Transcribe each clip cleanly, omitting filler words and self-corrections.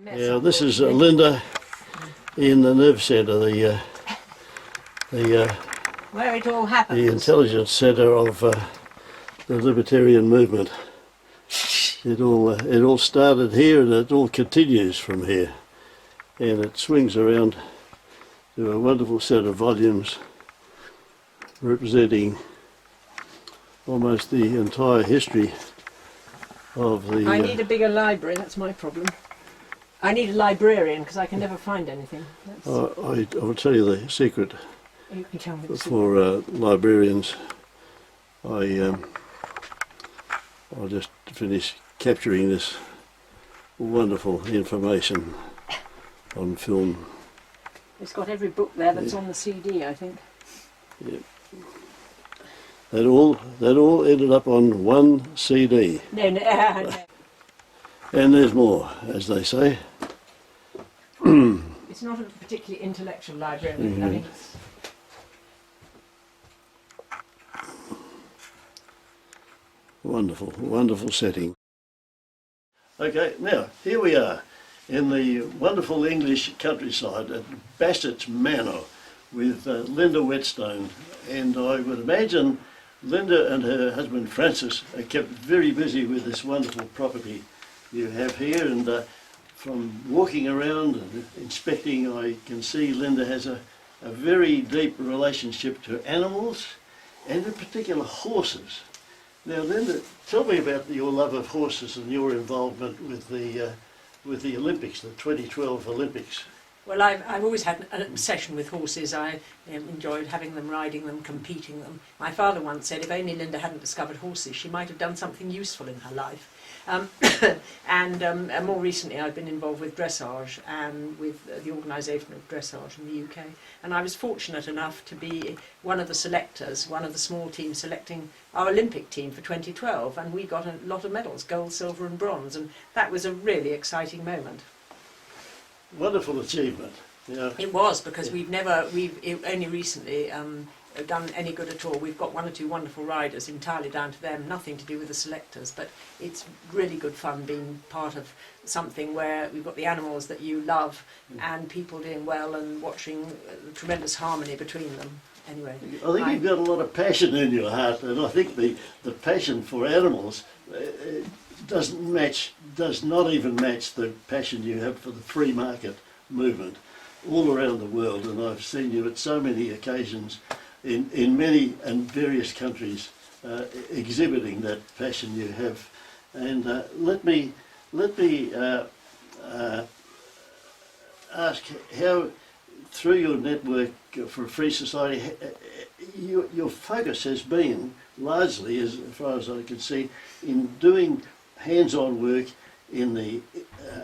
Yeah, this is Linda in the nerve centre, where it all happens. the intelligence centre of the libertarian movement. It all started here and it all continues from here, and it swings around to a wonderful set of volumes representing almost the entire history of the... I need a bigger library, that's my problem. I need a librarian because I can never find anything. I will tell you the secret. You can tell me the secret. For librarians. I'll just finish capturing this wonderful information on film. It's got every book there that's on the CD, I think. Yeah. That all ended up on one CD. No, no. And there's more, as they say. It's not a particularly intellectual library. I mean, it's... Wonderful, wonderful setting. Okay, now here we are in the wonderful English countryside at Bassett's Manor with Linda Whetstone, and I would imagine Linda and her husband Francis are kept very busy with this wonderful property you have here, and from walking around and inspecting I can see Linda has a very deep relationship to animals and in particular horses. Now Linda, tell me about your love of horses and your involvement with the Olympics, the 2012 Olympics. Well, I've always had an obsession with horses. I enjoyed having them, riding them, competing them. My father once said if only Linda hadn't discovered horses, she might have done something useful in her life. And more recently I've been involved with dressage and with the organisation of dressage in the UK. And I was fortunate enough to be one of the selectors, one of the small teams selecting our Olympic team for 2012, and we got a lot of medals, gold, silver and bronze, and that was a really exciting moment. Wonderful achievement. Yeah. It was, because we've only recently done any good at all. We've got one or two wonderful riders, entirely down to them, nothing to do with the selectors, but it's really good fun being part of something where we've got the animals that you love and people doing well and watching the tremendous harmony between them. Anyway, I think you've got a lot of passion in your heart, and I think the passion for animals does not even match the passion you have for the free market movement all around the world, and I've seen you at so many occasions in many and various countries exhibiting that passion you have. And let me ask how, through your network for a free society, your focus has been largely, as far as I can see, in doing hands-on work in the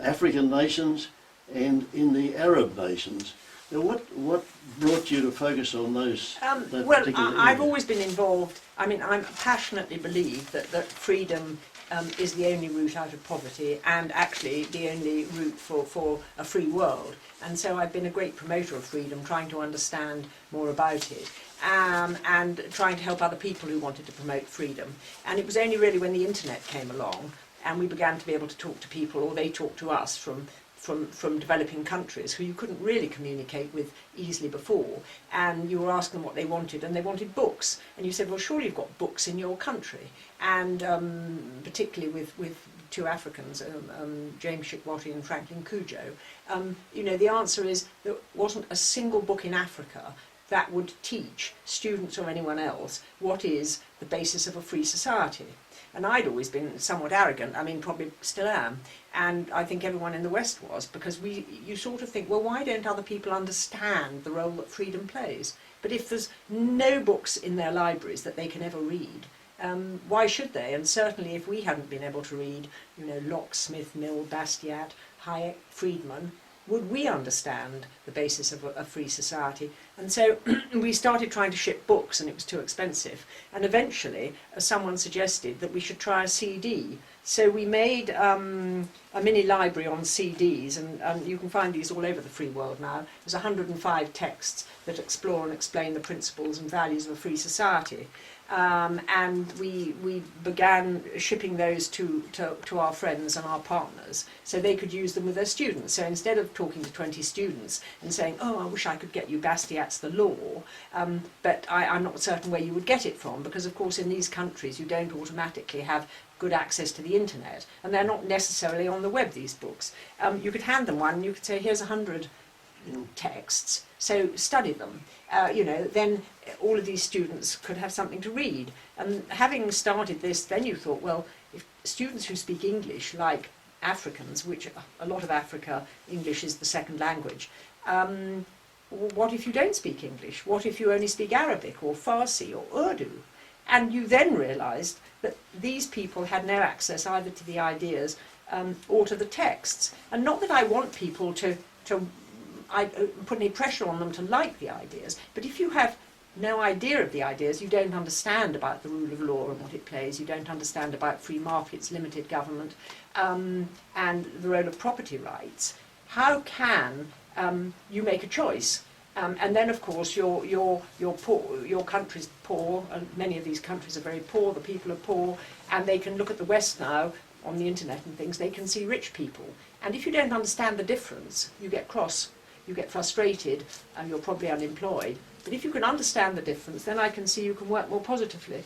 African nations and in the Arab nations. Now, what brought you to focus on those? Well, I've always been involved. I mean, I passionately believe that freedom is the only route out of poverty, and actually the only route for a free world. And so I've been a great promoter of freedom, trying to understand more about it, and trying to help other people who wanted to promote freedom. And it was only really when the internet came along and we began to be able to talk to people, or they talked to us from developing countries who you couldn't really communicate with easily before, and you were asking them what they wanted, and they wanted books, and you said, well, surely you've got books in your country. And particularly with two Africans, James Shikwati and Franklin Cujo, you know, the answer is there wasn't a single book in Africa that would teach students or anyone else what is the basis of a free society. And I'd always been somewhat arrogant, I mean, probably still am, and I think everyone in the West was, because you sort of think, well, why don't other people understand the role that freedom plays? But if there's no books in their libraries that they can ever read, why should they? And certainly if we hadn't been able to read, you know, Locke, Smith, Mill, Bastiat, Hayek, Friedman, would we understand the basis of a free society? And so we started trying to ship books, and it was too expensive. And eventually, someone suggested that we should try a CD. So we made a mini library on CDs, and you can find these all over the free world now. There's 105 texts that explore and explain the principles and values of a free society. and we began shipping those to our friends and our partners so they could use them with their students. So instead of talking to 20 students and saying, oh, I wish I could get you Bastiat's The Law, but I'm not certain where you would get it from, because of course in these countries you don't automatically have good access to the internet, and they're not necessarily on the web, these books. You could hand them one and you could say, here's 100 texts, so study them. Then all of these students could have something to read. And having started this, then you thought, well, if students who speak English, like Africans, which a lot of Africa, English is the second language, what if you don't speak English? What if you only speak Arabic or Farsi or Urdu? And you then realised that these people had no access either to the ideas or to the texts. And not that I want people to put any pressure on them to like the ideas, but if you have no idea of the ideas, you don't understand about the rule of law and what it plays, you don't understand about free markets, limited government, and the role of property rights, how can you make a choice? And then, of course, you're poor, your country's poor, and many of these countries are very poor, the people are poor, and they can look at the West now, on the internet and things, they can see rich people. And if you don't understand the difference, you get cross, you get frustrated, and you're probably unemployed. But if you can understand the difference, then I can see you can work more positively.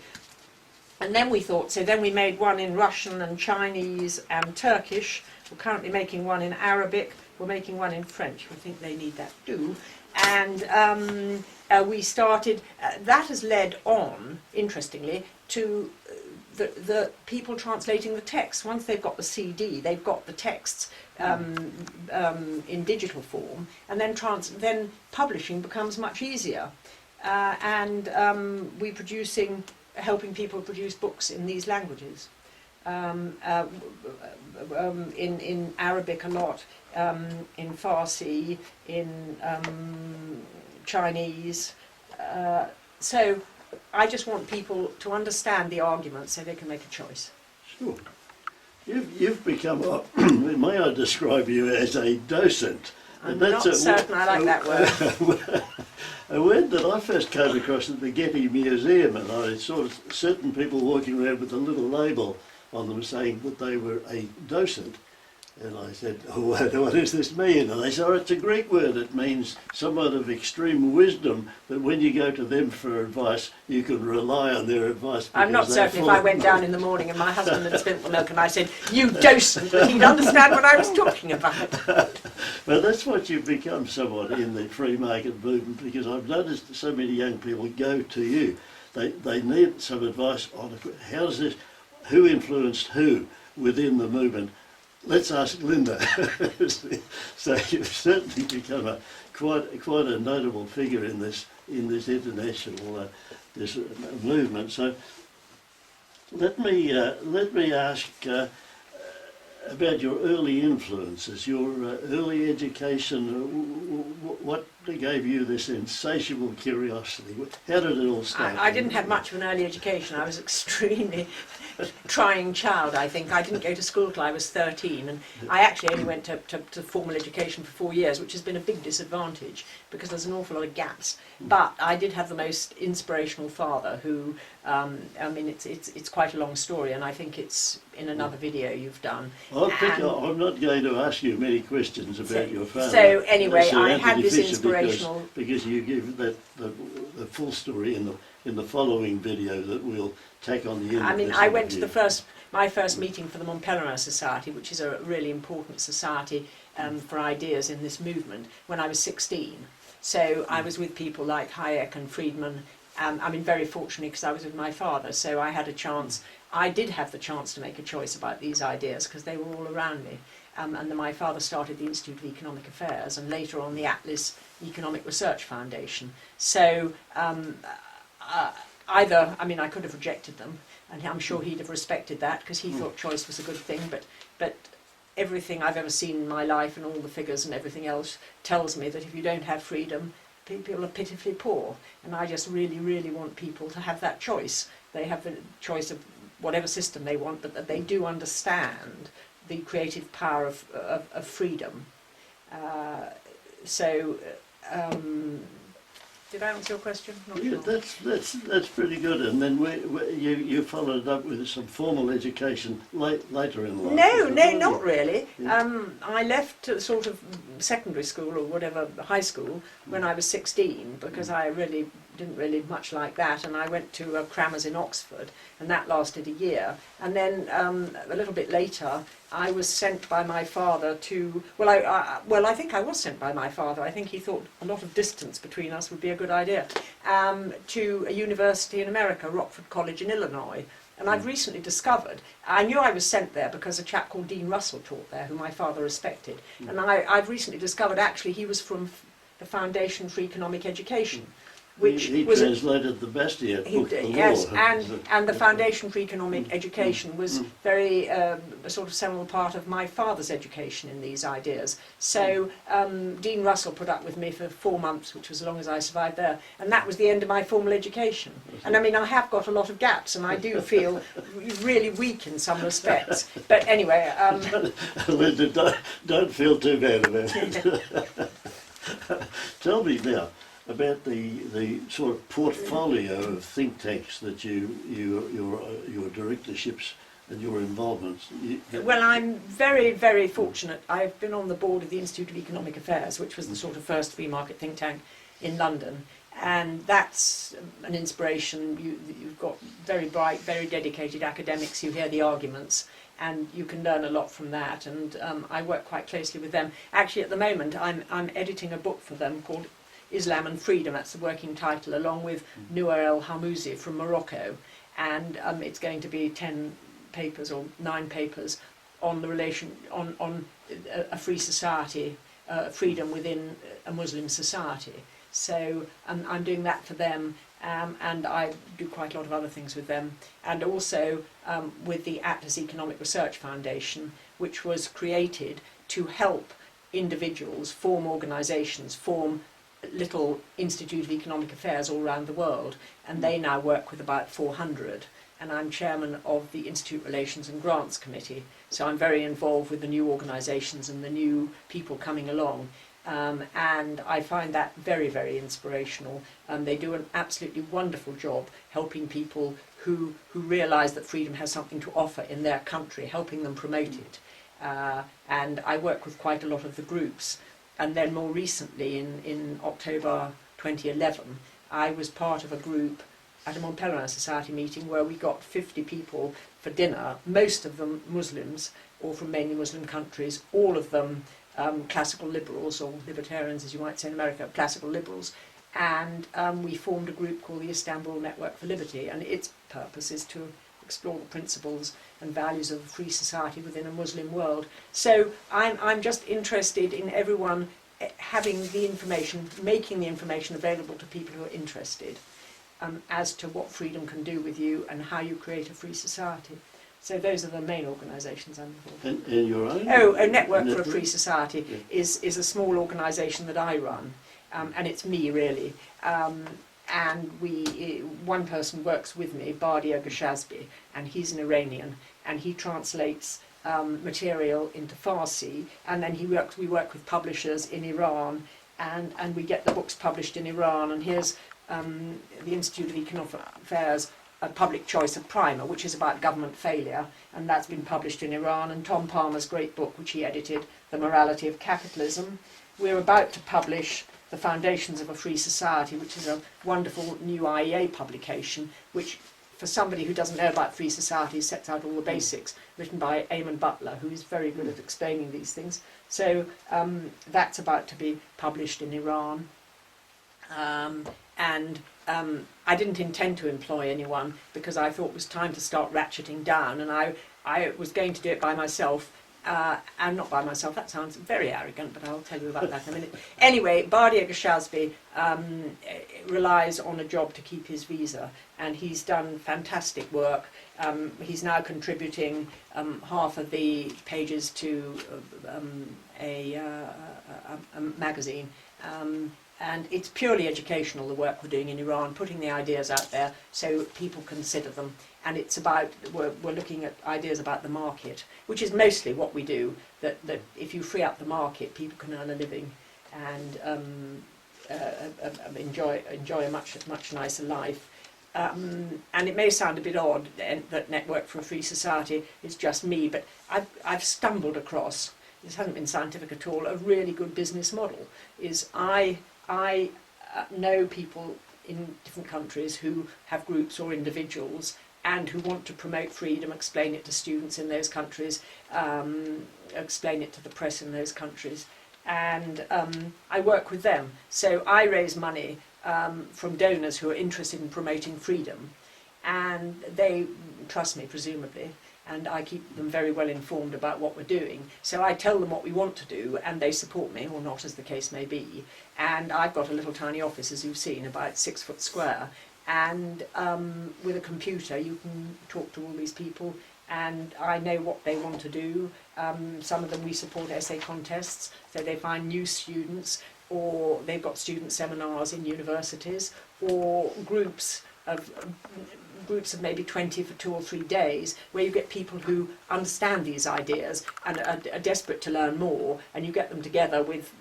And then we thought, so then we made one in Russian and Chinese and Turkish. We're currently making one in Arabic. We're making one in French. We think they need that too. And we started, that has led on, interestingly, to the people translating the text. Once they've got the CD, they've got the texts in digital form, and then publishing becomes much easier. And we're helping people produce books in these languages. In Arabic a lot, in Farsi, in Chinese. So I just want people to understand the argument so they can make a choice. Sure. You've become, may I describe you as a docent? I'm not certain I like that word. A word that I first came across at the Getty Museum, and I saw certain people walking around with a little label on them saying that they were a docent. And I said, oh, what does this mean? And they said, oh, it's a Greek word. It means someone of extreme wisdom, that when you go to them for advice, you can rely on their advice. I'm not certain if I went down in the morning and my husband had spilt the milk and I said, you docent, that he'd understand what I was talking about. Well, that's what you've become somewhat in the free market movement, because I've noticed that so many young people go to you. They need some advice on how does this, who influenced who within the movement. Let's ask Linda. So you've certainly become quite a notable figure in this international this movement. So let me ask about your early influences, your early education. What gave you this insatiable curiosity? How did it all start? I didn't have much of an early education. I was extremely trying child, I think. I didn't go to school till I was 13, and I actually only went to formal education for 4 years, which has been a big disadvantage because there's an awful lot of gaps. But I did have the most inspirational father who, I mean, it's quite a long story, and I think it's in another video you've done. I'm not going to ask you many questions about your father. So anyway, I had this inspirational... Because you give the full story in the following video that we'll tack on the end. I mean, I went to my first meeting for the Mont Pelerin Society, which is a really important society for ideas in this movement, when I was 16. So I was with people like Hayek and Friedman. I mean, very fortunately, because I was with my father, so I had a chance. I did have the chance to make a choice about these ideas because they were all around me. And then my father started the Institute of Economic Affairs and later on the Atlas Economic Research Foundation. So either, I mean, I could have rejected them, and I'm sure he'd have respected that because he thought choice was a good thing, but everything I've ever seen in my life and all the figures and everything else tells me that if you don't have freedom, people are pitifully poor. And I just really, really want people to have that choice. They have the choice of whatever system they want, but that they do understand the creative power of freedom. Did I answer your question? Not Yeah, sure. that's pretty good. And then you followed up with some formal education later in life. No, is no, it? not really. Yeah. I left sort of secondary school or whatever, high school, when I was 16 because I really didn't really much like that, and I went to Crammers in Oxford, and that lasted a year. And then a little bit later, I was sent by my father to, I think I was sent by my father. I think he thought a lot of distance between us would be a good idea, to a university in America, Rockford College in Illinois. And I've recently discovered, I knew I was sent there because a chap called Dean Russell taught there, who my father respected. And I've recently discovered actually he was from the Foundation for Economic Education, which he was translated the Bastiat book, The yes, Law. and the Foundation for Economic Education was very a sort of seminal part of my father's education in these ideas. So Dean Russell put up with me for 4 months, which was as long as I survived there, and that was the end of my formal education. And I mean, I have got a lot of gaps, and I do feel really weak in some respects. But anyway, Linda, don't feel too bad about it. Tell me now about the sort of portfolio of think tanks that your directorships and your involvements. well, I'm very, very fortunate. I've been on the board of the Institute of Economic Affairs, which was the sort of first free market think tank in London. And that's an inspiration. You've got very bright, very dedicated academics. You hear the arguments, and you can learn a lot from that. And I work quite closely with them. Actually, at the moment, I'm editing a book for them called Islam and Freedom. That's the working title, along with Nour El Hamouzi from Morocco. And it's going to be 10 papers or 9 papers on the relation on a free society, freedom within a Muslim society. So I'm doing that for them, and I do quite a lot of other things with them, and also with the Atlas Economic Research Foundation, which was created to help individuals form organisations, form little Institute of Economic Affairs all around the world, and they now work with about 400. And I'm chairman of the Institute Relations and Grants Committee, so I'm very involved with the new organisations and the new people coming along. And I find that very, very inspirational. They do an absolutely wonderful job helping people who realise that freedom has something to offer in their country, helping them promote it. And I work with quite a lot of the groups. And then more recently, in October 2011, I was part of a group at a Montpellier Society meeting where we got 50 people for dinner, most of them Muslims, or from mainly Muslim countries, all of them classical liberals, or libertarians as you might say in America, classical liberals. And we formed a group called the Istanbul Network for Liberty, and its purpose is to explore the principles and values of a free society within a Muslim world. So I'm just interested in everyone having the information, making the information available to people who are interested as to what freedom can do with you and how you create a free society. So those are the main organisations I'm involved in. And your own? Oh, a Network for a Free Society is a small organisation that I run, and it's me really. And one person works with me, Bardia Gashazbi, and he's an Iranian, and he translates material into Farsi, and then we work with publishers in Iran, and we get the books published in Iran. And here's the Institute of Economic Affairs, a Public Choice of Primer, which is about government failure, and that's been published in Iran. And Tom Palmer's great book, which he edited, The Morality of Capitalism. We're about to publish The Foundations of a Free Society, which is a wonderful new IEA publication, which for somebody who doesn't know about free societies sets out all the basics, written by Eamon Butler, who is very good at explaining these things. So that's about to be published in Iran. I didn't intend to employ anyone because I thought it was time to start ratcheting down, and I was going to do it by myself, and not by myself, that sounds very arrogant, but I'll tell you about that in a minute. Anyway, Bardia Gashazbi relies on a job to keep his visa, and he's done fantastic work. He's now contributing half of the pages to a magazine. And it's purely educational, the work we're doing in Iran, putting the ideas out there so people consider them. And it's about, we're looking at ideas about the market, which is mostly what we do, that if you free up the market, people can earn a living. And enjoy a much nicer life. And it may sound a bit odd that Network for a Free Society is just me, but I've stumbled across, this hasn't been scientific at all, a really good business model. Is I know people in different countries who have groups or individuals and who want to promote freedom, explain it to students in those countries, explain it to the press in those countries, and I work with them. So I raise money from donors who are interested in promoting freedom, and they trust me, presumably, and I keep them very well informed about what we're doing. So I tell them what we want to do, and they support me, or not, as the case may be. And I've got a little tiny office, as you've seen, about 6 foot square, and with a computer you can talk to all these people, and I know what they want to do. Some of them we support essay contests, so they find new students, or they've got student seminars in universities, or groups of maybe 20 for 2 or 3 days, where you get people who understand these ideas and are desperate to learn more, and you get them together with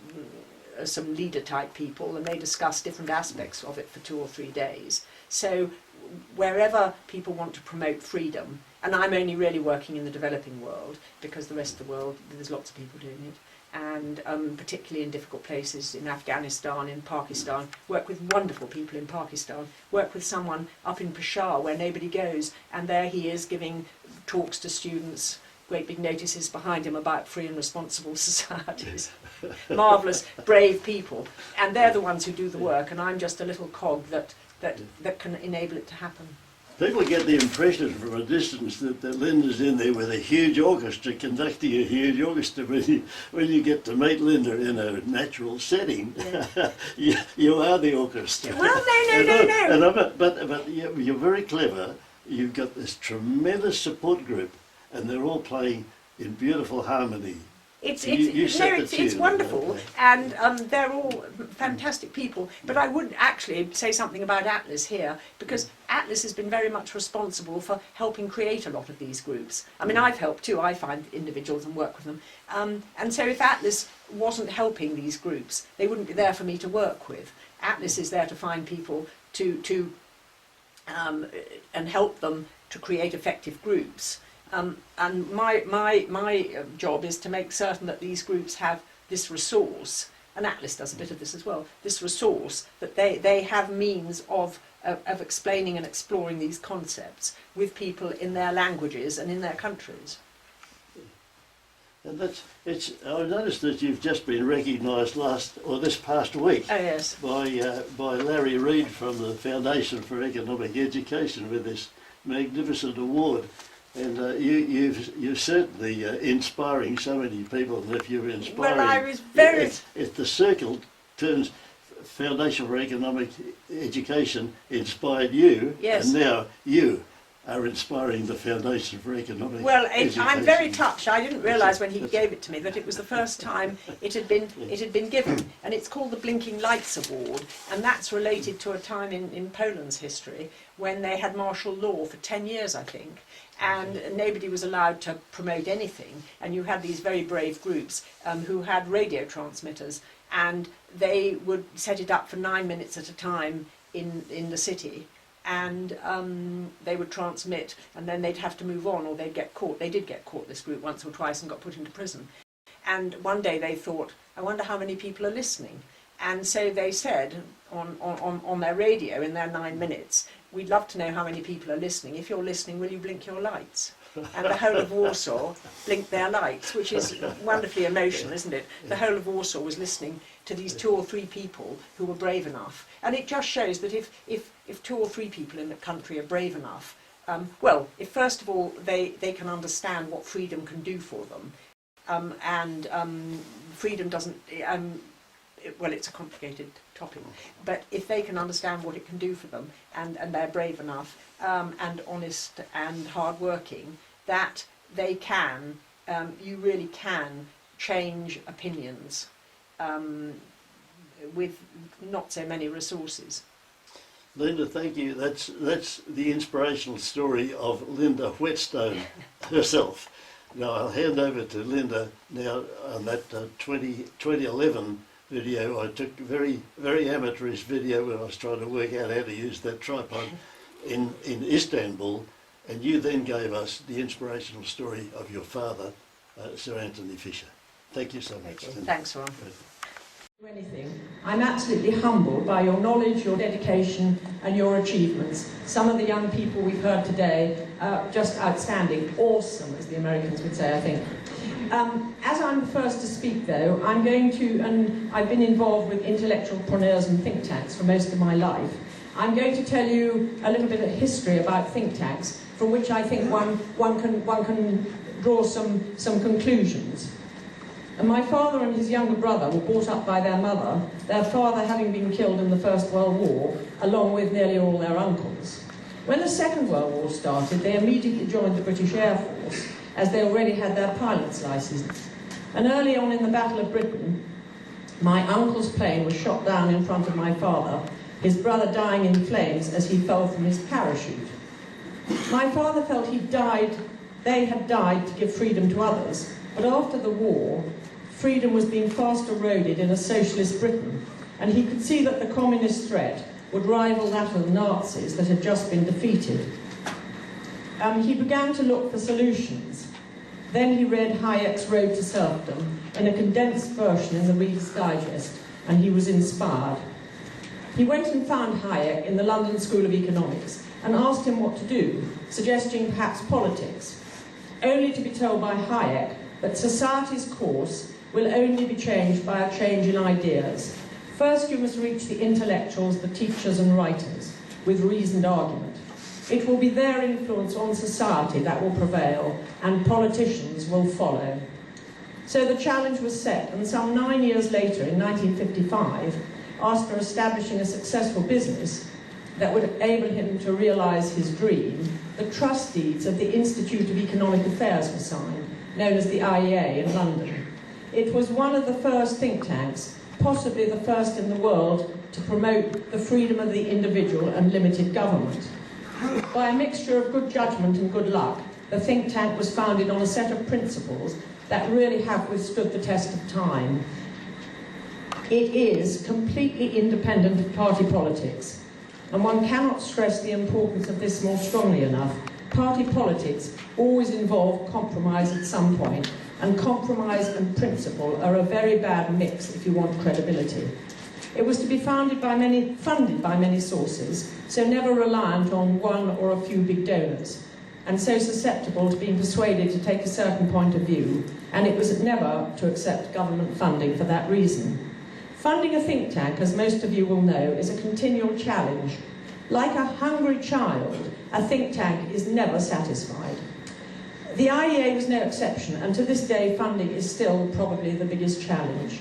some leader type people, and they discuss different aspects of it for 2 or 3 days. So wherever people want to promote freedom, and I'm only really working in the developing world, because the rest of the world, there's lots of people doing it, and particularly in difficult places, in Afghanistan, in Pakistan, work with wonderful people in Pakistan, work with someone up in Peshawar where nobody goes, and there he is giving talks to students, great big notices behind him about free and responsible societies. Marvellous, brave people, and they're the ones who do the work, and I'm just a little cog that can enable it to happen. People get the impression from a distance that Linda's in there with a huge orchestra, conducting a huge orchestra. When you get to meet Linda in a natural setting, yeah. you are the orchestra. Well, no. But you're very clever. You've got this tremendous support group, and they're all playing in beautiful harmony. It's tune, wonderful, and they're all fantastic people. But I would actually say something about Atlas here, because Atlas has been very much responsible for helping create a lot of these groups. I mean, I've helped too. I find individuals and work with them. And so if Atlas wasn't helping these groups, they wouldn't be there for me to work with. Atlas is there to find people and help them to create effective groups. And my job is to make certain that these groups have this resource, and Atlas does a bit of this as well, this resource, that they have means of explaining and exploring these concepts with people in their languages and in their countries. And I've noticed that you've just been recognised this past week. Oh, yes. by Larry Reid from the Foundation for Economic Education with this magnificent award. And you're certainly inspiring so many people, and if you're inspiring... Well, I was very... If the circle turns Foundation for Economic Education inspired you, yes. And now you are inspiring the Foundation for Economic Education. I'm very touched. I didn't realise when he gave it to me that it was the first time it had been given, and it's called the Blinking Lights Award, and that's related to a time in Poland's history when they had martial law for 10 years, I think, and nobody was allowed to promote anything, and you had these very brave groups who had radio transmitters, and they would set it up for 9 minutes at a time in the city, and they would transmit, and then they'd have to move on or they'd get caught. They did get caught, this group, once or twice, and got put into prison. And one day they thought, I wonder how many people are listening. And so they said on their radio in their 9 minutes, we'd love to know how many people are listening. If you're listening, will you blink your lights? And the whole of Warsaw blinked their lights, which is wonderfully emotional, isn't it? The whole of Warsaw was listening to these 2 or 3 people who were brave enough. And it just shows that if 2 or 3 people in the country are brave enough, if first of all they can understand what freedom can do for them, freedom doesn't... it's a complicated topic, but if they can understand what it can do for them, and they're brave enough, and honest and hard-working, that they can, you really can change opinions with not so many resources. Linda, thank you. That's the inspirational story of Linda Whetstone herself. Now I'll hand over to Linda now on that 2011 video. I took very amateurish video when I was trying to work out how to use that tripod in Istanbul, and you then gave us the inspirational story of your father, Sir Anthony Fisher. Thank you so much. Thanks, Ron. Anything. I'm absolutely humbled by your knowledge, your dedication and your achievements. Some of the young people we've heard today are just outstanding, awesome as the Americans would say, I think. As I'm the first to speak though, I'm going to, and I've been involved with intellectualpreneurs and think tanks for most of my life, I'm going to tell you a little bit of history about think tanks from which I think one can draw some conclusions. And my father and his younger brother were brought up by their mother, their father having been killed in the First World War, along with nearly all their uncles. When the Second World War started, they immediately joined the British Air Force, as they already had their pilot's licence. And early on in the Battle of Britain, my uncle's plane was shot down in front of my father, his brother dying in flames as he fell from his parachute. My father felt they had died to give freedom to others, but after the war, freedom was being fast eroded in a socialist Britain, and he could see that the communist threat would rival that of the Nazis that had just been defeated. He began to look for solutions. Then he read Hayek's Road to Serfdom in a condensed version in the Reader's Digest, and he was inspired. He went and found Hayek in the London School of Economics and asked him what to do, suggesting perhaps politics, only to be told by Hayek that society's course will only be changed by a change in ideas. First you must reach the intellectuals, the teachers and writers, with reasoned argument. It will be their influence on society that will prevail, and politicians will follow. So the challenge was set, and some 9 years later, in 1955, after establishing a successful business that would enable him to realise his dream, the trust deeds of the Institute of Economic Affairs were signed, known as the IEA in London. It was one of the first think tanks, possibly the first in the world, to promote the freedom of the individual and limited government. By a mixture of good judgment and good luck, the think tank was founded on a set of principles that really have withstood the test of time. It is completely independent of party politics, and one cannot stress the importance of this more strongly enough. Party politics always involve compromise at some point, and compromise and principle are a very bad mix if you want credibility. It was to be funded by many sources, so never reliant on one or a few big donors, and so susceptible to being persuaded to take a certain point of view, and it was never to accept government funding for that reason. Funding a think tank, as most of you will know, is a continual challenge. Like a hungry child, a think tank is never satisfied. The IEA was no exception, and to this day funding is still probably the biggest challenge.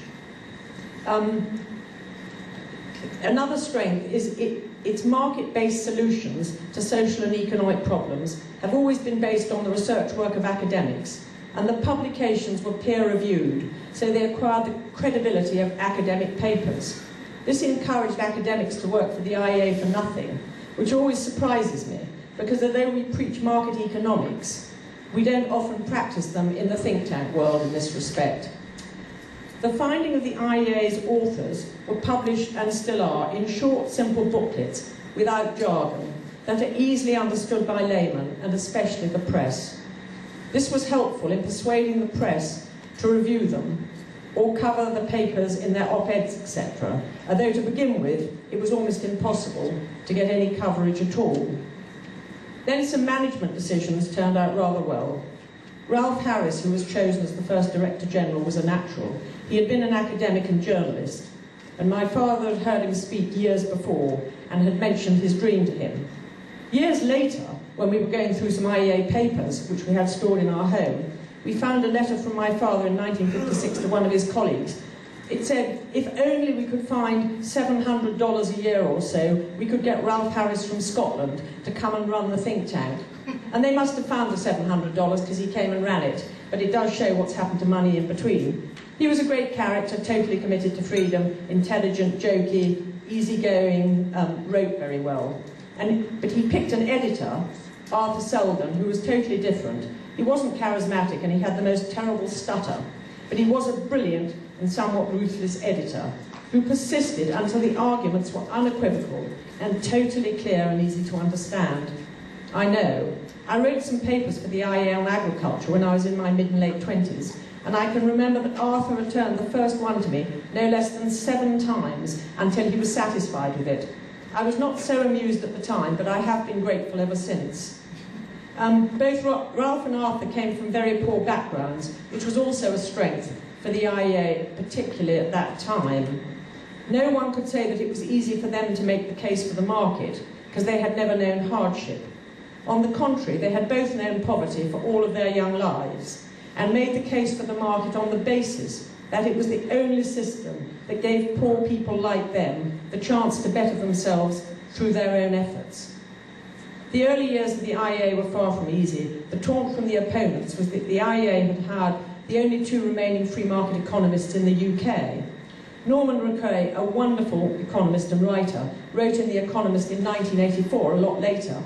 Another strength is its market-based solutions to social and economic problems have always been based on the research work of academics, and the publications were peer-reviewed, so they acquired the credibility of academic papers. This encouraged academics to work for the IEA for nothing, which always surprises me, because although we preach market economics, we don't often practice them in the think tank world in this respect. The finding of the IEA's authors were published, and still are, in short, simple booklets, without jargon, that are easily understood by laymen, and especially the press. This was helpful in persuading the press to review them, or cover the papers in their op-eds, etc., although to begin with, it was almost impossible to get any coverage at all. Then some management decisions turned out rather well. Ralph Harris, who was chosen as the first Director General, was a natural. He had been an academic and journalist, and my father had heard him speak years before and had mentioned his dream to him. Years later, when we were going through some IEA papers, which we had stored in our home, we found a letter from my father in 1956 to one of his colleagues. It said, if only we could find $700 a year or so, we could get Ralph Harris from Scotland to come and run the think tank. And they must have found the $700 because he came and ran it, but it does show what's happened to money in between. He was a great character, totally committed to freedom, intelligent, jokey, easygoing, wrote very well. But he picked an editor, Arthur Selden, who was totally different. He wasn't charismatic and he had the most terrible stutter, but he was a brilliant and somewhat ruthless editor, who persisted until the arguments were unequivocal and totally clear and easy to understand. I know. I wrote some papers for the IEA on agriculture when I was in my mid and late 20s, and I can remember that Arthur returned the first one to me no less than 7 times until he was satisfied with it. I was not so amused at the time, but I have been grateful ever since. Both Ralph and Arthur came from very poor backgrounds, which was also a strength for the IEA, particularly at that time. No one could say that it was easy for them to make the case for the market, because they had never known hardship. On the contrary, they had both known poverty for all of their young lives, and made the case for the market on the basis that it was the only system that gave poor people like them the chance to better themselves through their own efforts. The early years of the IEA were far from easy. The taunt from the opponents was that the IEA had hired the only 2 remaining free market economists in the UK. Norman Raquet, a wonderful economist and writer, wrote in The Economist in 1984, a lot later.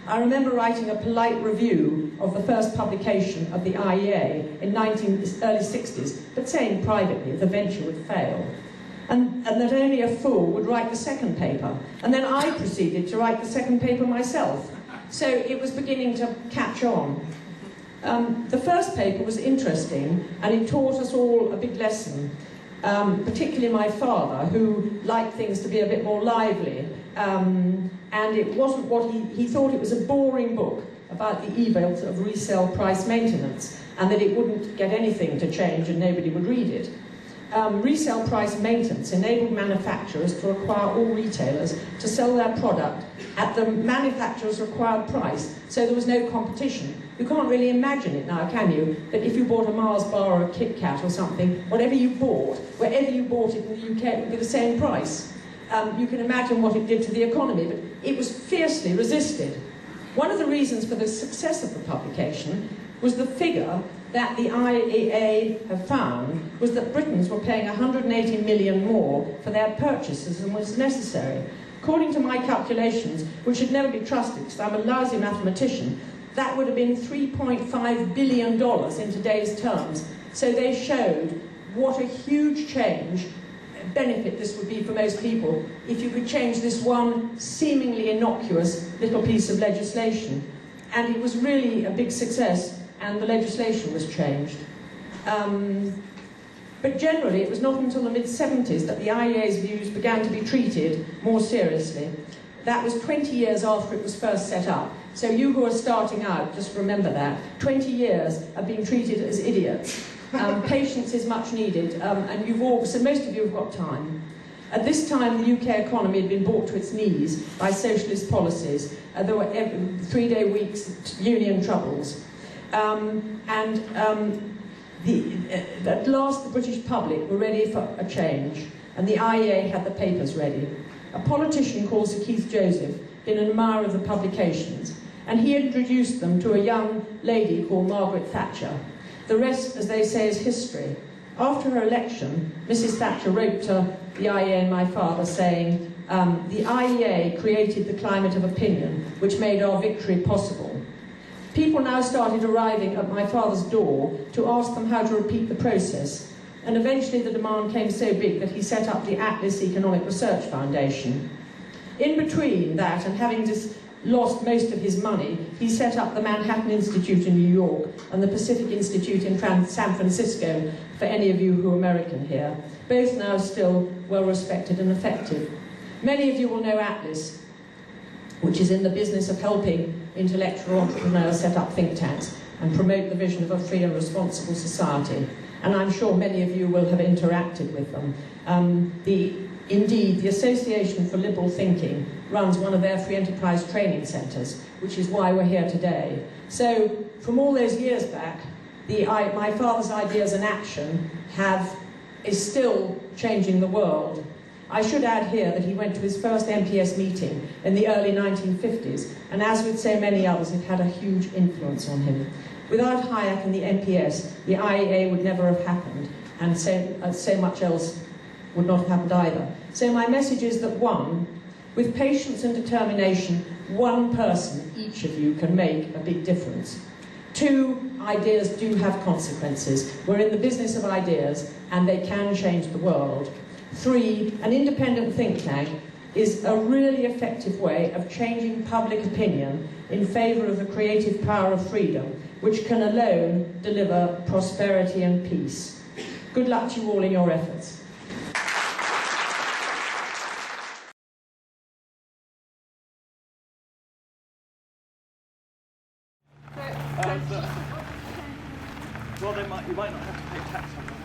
I remember writing a polite review of the first publication of the IEA in early 60s, but saying privately the venture would fail. And that only a fool would write the second paper. And then I proceeded to write the second paper myself. So it was beginning to catch on. The first paper was interesting, and it taught us all a big lesson. Particularly my father, who liked things to be a bit more lively. And it wasn't what he thought it was a boring book about the evils of resale price maintenance, and that it wouldn't get anything to change and nobody would read it. Resale price maintenance enabled manufacturers to require all retailers to sell their product at the manufacturer's required price, so there was no competition. You can't really imagine it now, can you? That if you bought a Mars bar or a Kit Kat or something, whatever you bought, wherever you bought it in the UK, it would be the same price. You can imagine what it did to the economy, but it was fiercely resisted. One of the reasons for the success of the publication was the figure that the IEA have found was that Britons were paying 180 million more for their purchases than was necessary. According to my calculations, which should never be trusted because I'm a lousy mathematician, that would have been $3.5 billion in today's terms. So they showed what a huge benefit this would be for most people if you could change this one seemingly innocuous little piece of legislation. And it was really a big success, and the legislation was changed. But generally, it was not until the mid-70s that the IEA's views began to be treated more seriously. That was 20 years after it was first set up. So you who are starting out, just remember that. 20 years of being treated as idiots. Patience is much needed, and so most of you have got time. At this time, the UK economy had been brought to its knees by socialist policies. There were 3-day weeks, union troubles. At last, the British public were ready for a change, and the IEA had the papers ready. A politician called Sir Keith Joseph, been an admirer of the publications, and he introduced them to a young lady called Margaret Thatcher. The rest, as they say, is history. After her election, Mrs. Thatcher wrote to the IEA and my father saying, the IEA created the climate of opinion which made our victory possible. People now started arriving at my father's door to ask them how to repeat the process, and eventually the demand came so big that he set up the Atlas Economic Research Foundation. In between that, and having just lost most of his money, he set up the Manhattan Institute in New York and the Pacific Institute in San Francisco, for any of you who are American here, both now still well respected and effective. Many of you will know Atlas, which is in the business of helping intellectual entrepreneurs set up think tanks and promote the vision of a free and responsible society. And I'm sure many of you will have interacted with them. Indeed, the Association for Liberal Thinking runs one of their free enterprise training centres, which is why we're here today. So, from all those years back, my father's ideas and action is still changing the world. I should add here that he went to his first MPS meeting in the early 1950s, and as with so many others, it had a huge influence on him. Without Hayek and the MPS, the IEA would never have happened, and so much else would not have happened either. So my message is that 1, with patience and determination, one person, each of you, can make a big difference. 2, ideas do have consequences. We're in the business of ideas, and they can change the world. 3, an independent think tank is a really effective way of changing public opinion in favour of the creative power of freedom, which can alone deliver prosperity and peace. Good luck to you all in your efforts. Well, you might not have to pay tax on them.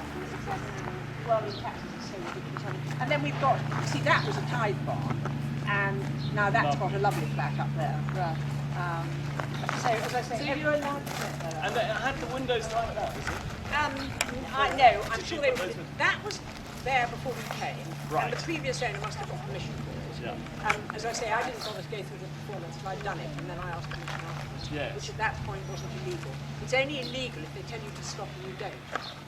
Well, the taxes are so ridiculous. And then we've got, see, that was a tithe barn, and now that's got a lovely flat up there. Right. So, as I say, So you're allowed to get that? And it had the windows like that, is it? I know, I'm Did sure you they put were, those in? that was there before we came, Right. and the previous owner must have got permission for it. Yeah. As I say, I didn't bother to go through the performance until I'd done it, and then I asked permission afterwards, Yes. which at that point wasn't illegal. It's only illegal if they tell you to stop and you don't.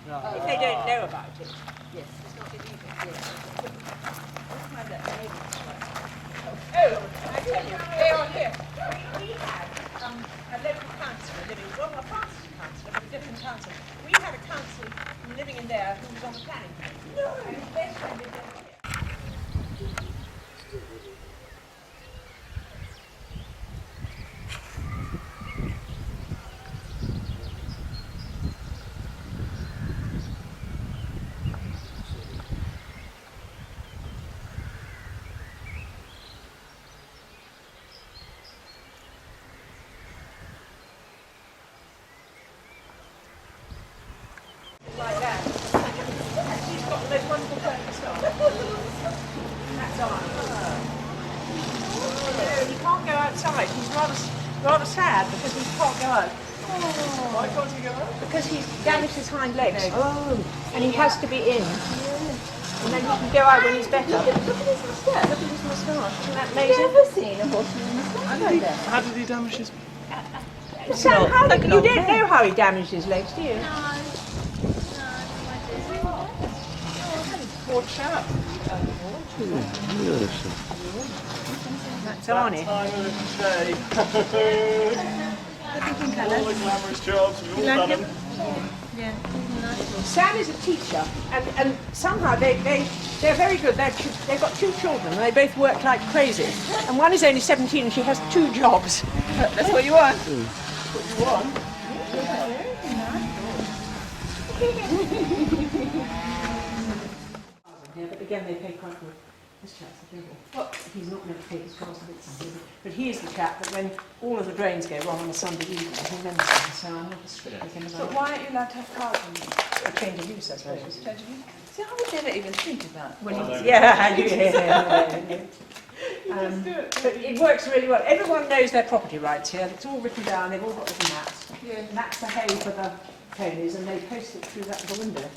Right. If they don't know about it, Yes. it's not illegal. Yes. Let's find that neighbour. Oh, I tell you, they are here. We had a local councillor living, well, a Protestant councillor, but a different council. We had a councillor living in there who was on the planning committee. No. And his best friend lived there. Like that. She's got the most wonderful purple star. That's on. No, he can't go outside. He's rather sad because he can't go out. Why can't you go out? Because he's damaged his hind legs. Oh. And he has to be in. And then he can go out when he's better. Look at his moustache. Look at his moustache. Isn't that I've amazing? never seen a horse with a moustache like that. How did he damage his... Sam, how like an you old don't man. know how he damaged his legs, do you? Poor chap. Yes. That's That Arnie. time of the day. All the glamorous jobs, we've all done them. Yeah. Sam is a teacher, and somehow they're very good. They've got 2 children, and they both work like crazy. And one is only 17, and she has 2 jobs. That's what you want. What you want? Yeah, but again, they pay quite good. This chap's the devil. Well, he's not meant to take his cars with something, but he is the chap that when all of the drains go wrong on a Sunday evening, he mends them. So I'm not as strict with him as I But why aren't you allowed to have cars on you? a change of use, I suppose. See, I would never even think of that. When but it works really well. Everyone knows their property rights here. It's all written down. They've all got little maps. Yeah. And that's the hay for the ponies, and they post it through that little window.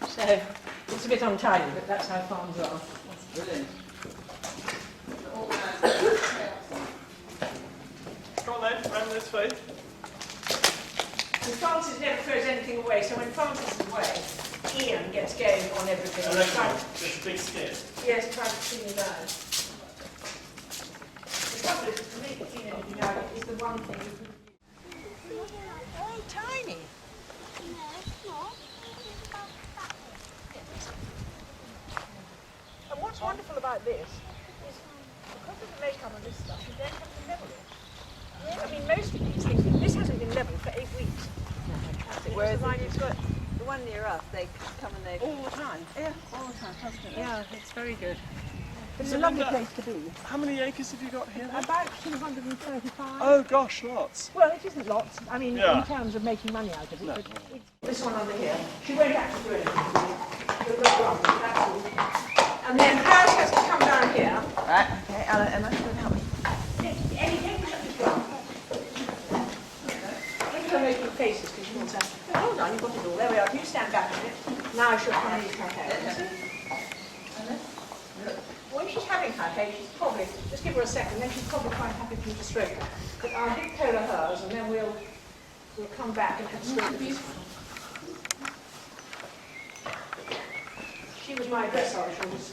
So it's a bit untidy, but that's how farms are. Brilliant. Come on then, round this way. And Francis never throws anything away, so when Francis is away, Ian gets going on everything. And then there's a big skid. Yes, try to clean it out. The trouble is, to make it clean anything out is the one thing you can do. Oh, tiny. And what's wonderful about this is because of the makeup of this stuff, you don't have to level it. I mean, most of these things, this hasn't been levelled for 8 weeks. Whereas the one you've got the one near us, they come and they... all the time. Yeah, all the time, constantly. Yeah, it's very good. It's So a lovely Linda- place to be. How many acres have you got here then? About 235. Oh gosh, lots. Well, it isn't lots. I mean, Yeah. in terms of making money out of it. No. But this one under here, she won't actually do anything. You'll go wrong, that's all. And then hers has to come down here. Right, okay, Emma, you can help me. Anything but this one. Look at her making faces because she wants that. Hold on, you've got it all. There we are. You stand back a bit. Now I shall come use her hair. When she's having her hair, she's probably, just give her a second, then she's probably quite happy for you to stroke her. But I'll give Cola hers and then we'll come back and have a stroke of this one. She was my dressage. She was,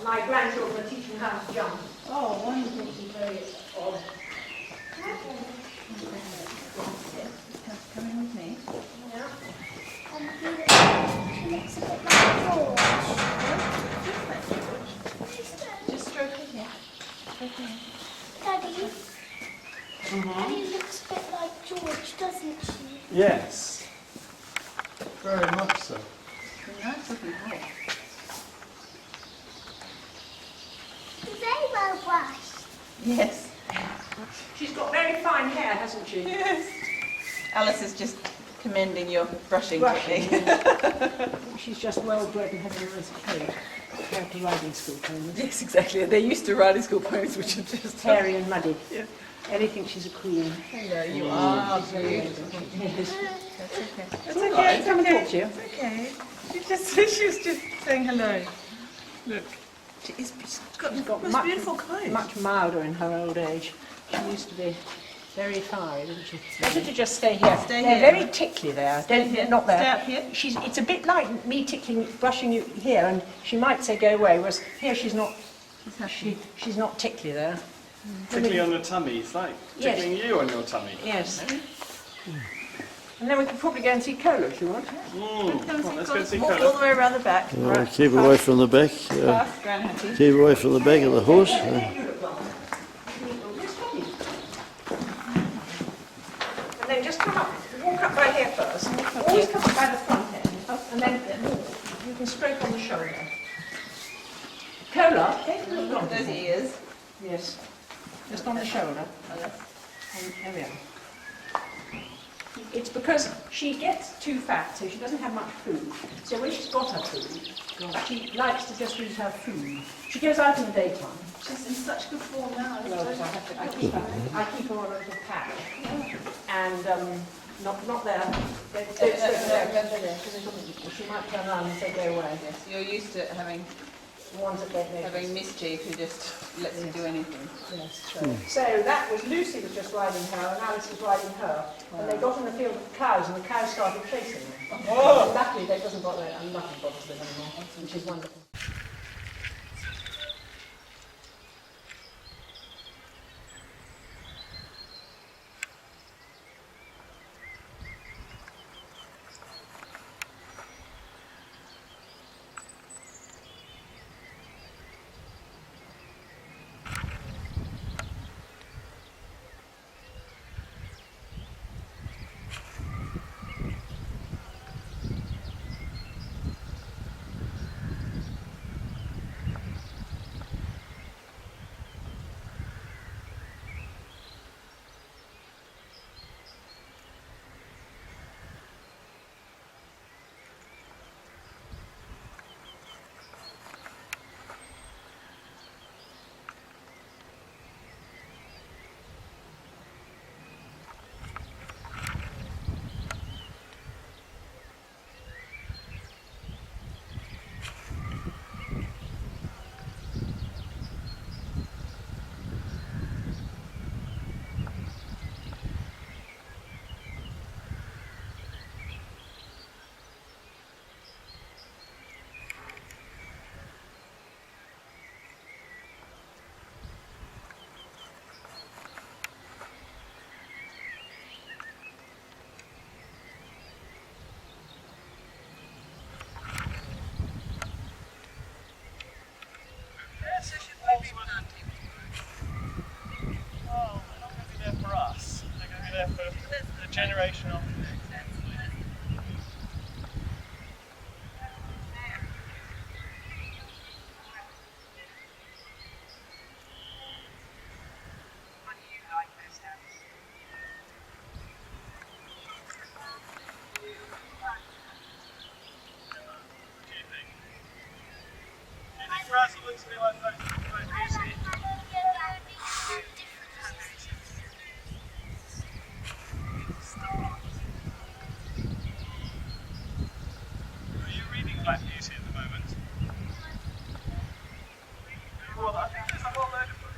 my grandchildren are teaching her how to jump. Oh, wonderful. She's very odd. Come in with me. Yeah. She looks a bit like George. Just stroke her here. Stroke her here. Daddy. Daddy looks a bit like George, doesn't she? Yes. Very much so. Nice looking hair. Very well brushed. Yes. She's got very fine hair, hasn't she? Yes. Alice is just commending your brushing Brushing. technique. She's just well bred and has a nice coat. Compared to riding school ponies. Yes, exactly. They're used to riding school ponies, which are just Hairy and muddy. Yeah. Ellie thinks she's a queen. Hello, you are beautiful. Yes. That's okay. It's okay, come and talk to you. It's okay. She was just saying hello. Look. She's got She's got most much, beautiful clothes. much milder in her old age. She used to be very fiery, didn't she? Better to just stay here. Stay They're here. very tickly there. Stay here. Not there. Stay up here. It's a bit like me tickling, brushing you here, and she might say go away, whereas here she's not. She's not tickly there. Tickling on your tummy. It's like Yes. tickling you on your tummy. Yes. And then we could probably go and see Cola if you want. Come on, let's go and see Walk all colour. the way around the back. Keep away from the back. Past Grand Hattie. Keep away from the back of the horse. And then just come up, walk up by here first. Always come up by the front end, and then you can stroke on the shoulder. Cola, take a little Look at longer. those ears. Yes, just on the shoulder. Oh, that's- And there we are. It's because she gets too fat, so she doesn't have much food. So when she's got her food, she likes to just eat her food. She goes out in the daytime. She's in such good form now. Well, I keep her on a little pad. And not there. Don't sit there. She might turn around and say go away. Yes, you're used to having The ones that don't notice. mischief who just lets you do anything. Yes, so that was Lucy was just riding her and Alice was riding her. And they got in the field with cows and the cows started chasing them. Oh. Luckily that doesn't bother and nothing bothers them anymore, which is wonderful. Oh, they're not going to be there for us. They're going to be there for the generation after. Russell looks to me like Lucy. Are you reading Black Beauty at the moment? Well, I think there's a whole load of books.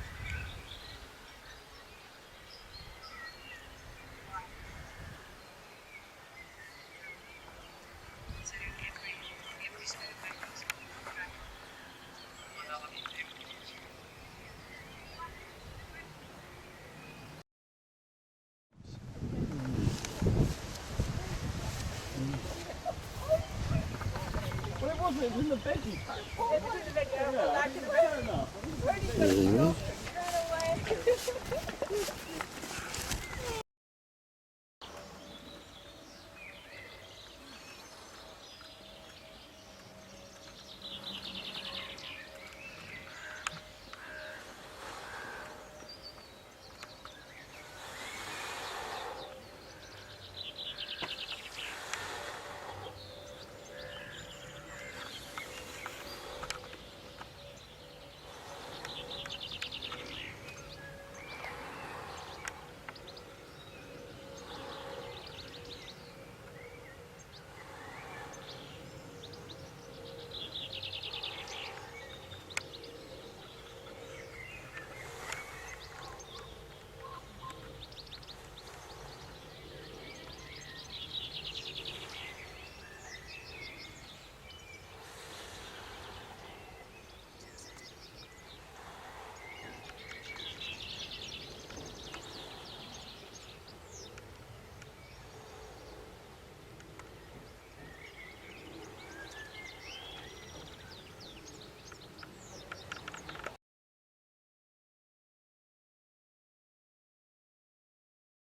There you go.